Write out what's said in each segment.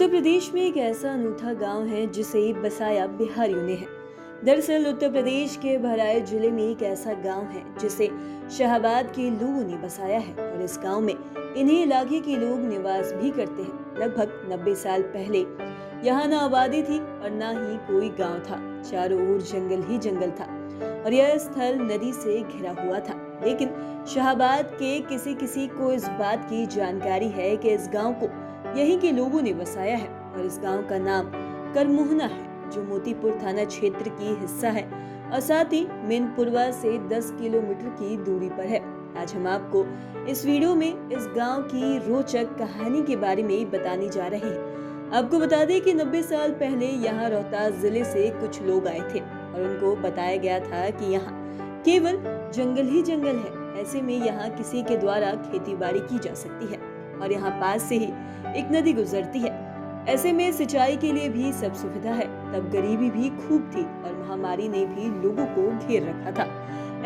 उत्तर प्रदेश में एक ऐसा अनूठा गांव है जिसे बसाया बिहारियों ने है। दरअसल उत्तर प्रदेश के बहराइच जिले में एक ऐसा गांव है जिसे शाहाबाद के लोगों ने बसाया है और इस गांव में इन्हीं इलाके के लोग निवास भी करते हैं। लगभग 90 साल पहले यहाँ न आबादी थी और न ही कोई गांव था। चारों ओर जंगल ही जंगल था और यह स्थल नदी से घिरा हुआ था। लेकिन शाहाबाद के किसी किसी को इस बात की जानकारी है कि इस गांव को यहीं के लोगों ने बसाया है और इस गांव का नाम करमोहना है, जो मोतीपुर थाना क्षेत्र की हिस्सा है और साथ ही मेनपुरवा से 10 किलोमीटर की दूरी पर है। आज हम आपको इस वीडियो में इस गांव की रोचक कहानी के बारे में बताने जा रहे हैं। आपको बता दें कि 90 साल पहले यहाँ रोहतास जिले से कुछ लोग आए थे और उनको बताया गया था कि यहाँ केवल जंगल ही जंगल है। ऐसे में यहाँ किसी के द्वारा खेती बाड़ी की जा सकती है और यहाँ पास से ही एक नदी गुजरती है। ऐसे में सिंचाई के लिए भी सब सुविधा है। तब गरीबी भी खूब थी और महामारी ने भी लोगों को घेर रखा था।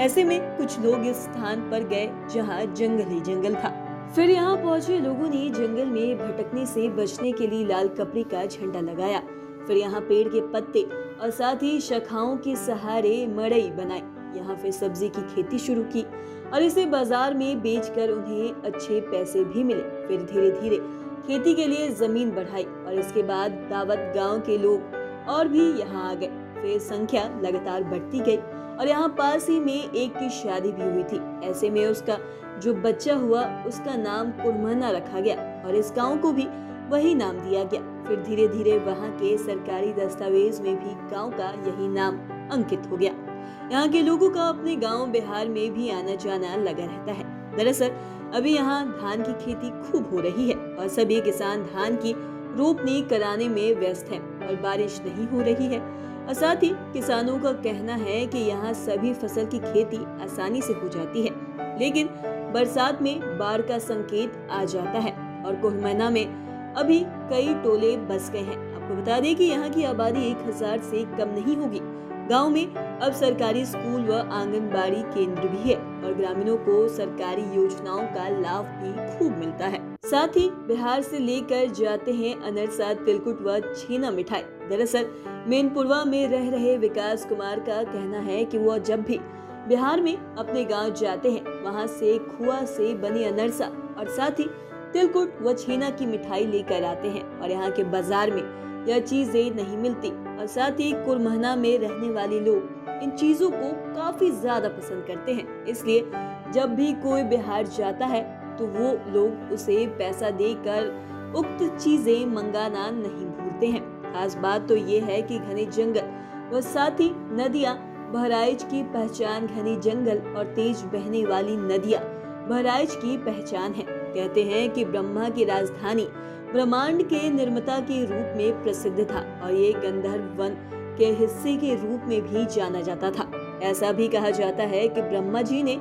ऐसे में कुछ लोग इस स्थान पर गए जहाँ जंगल ही जंगल था। फिर यहाँ पहुंचे लोगों ने जंगल में भटकने से बचने के लिए लाल कपड़े का झंडा लगाया। फिर यहाँ पेड़ के पत्ते और साथ ही शाखाओं के सहारे मड़ई बनाई। यहाँ फिर सब्जी की खेती शुरू की और इसे बाजार में बेचकर उन्हें अच्छे पैसे भी मिले। फिर धीरे धीरे खेती के लिए जमीन बढ़ाई और इसके बाद दावत गांव के लोग और भी यहाँ आ गए। फिर संख्या लगातार बढ़ती गई और यहाँ पास ही में एक की शादी भी हुई थी। ऐसे में उसका जो बच्चा हुआ उसका नाम करमोहना रखा गया और इस गांव को भी वही नाम दिया गया। फिर धीरे धीरे वहाँ के सरकारी दस्तावेज में भी गांव का यही नाम अंकित हो गया। यहाँ के लोगों का अपने गांव बिहार में भी आना जाना लगा रहता है। दरअसल अभी यहाँ धान की खेती खूब हो रही है और सभी किसान धान की रोपनी कराने में व्यस्त हैं और बारिश नहीं हो रही है। और साथ ही किसानों का कहना है कि यहाँ सभी फसल की खेती आसानी से हो जाती है, लेकिन बरसात में बाढ़ का संकेत आ जाता है और करमोहना में अभी कई टोले बस गए हैं। आपको बता दें कि यहाँ की आबादी 1000 से कम नहीं होगी। गांव में अब सरकारी स्कूल व आंगनबाड़ी केंद्र भी है और ग्रामीणों को सरकारी योजनाओं का लाभ भी खूब मिलता है। साथ ही बिहार से लेकर जाते हैं अनरसा, तिलकुट व छेना मिठाई। दरअसल मेनपुरवा में रह रहे विकास कुमार का कहना है कि वह जब भी बिहार में अपने गांव जाते हैं वहां से खुआ से बनी अनरसा और साथ ही तिलकुट व छेना की मिठाई लेकर आते हैं और यहाँ के बाजार में यह चीजें नहीं मिलती और साथ ही करमोहना में रहने वाले लोग इन चीजों को काफी ज्यादा पसंद करते हैं। इसलिए जब भी कोई बिहार जाता है तो वो लोग उसे पैसा देकर उक्त चीजें मंगाना नहीं भूलते हैं। खास बात तो ये है कि घने जंगल व साथ ही नदियाँ बहराइच की पहचान। घने जंगल और तेज बहने वाली नदियाँ बहराइच की पहचान है। कहते हैं कि ब्रह्मा की राजधानी ब्रह्मांड के निर्माता के रूप में प्रसिद्ध था और ये गंधर्व वन के हिस्से के रूप में भी जाना जाता था। ऐसा भी कहा जाता है कि ब्रह्मा जी ने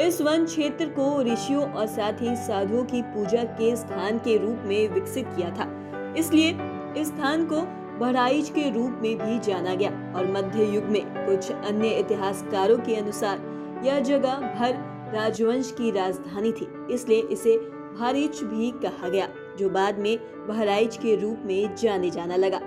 इस वन क्षेत्र को ऋषियों और साथ ही साधुओं की पूजा के स्थान के रूप में विकसित किया था। इसलिए इस स्थान को बहराइच के रूप में भी जाना गया और मध्य युग में कुछ अन्य इतिहासकारों के अनुसार यह जगह भर राजवंश की राजधानी थी, इसलिए इसे बहराइच भी कहा गया, जो बाद में बहराइच के रूप में जाने जाना लगा।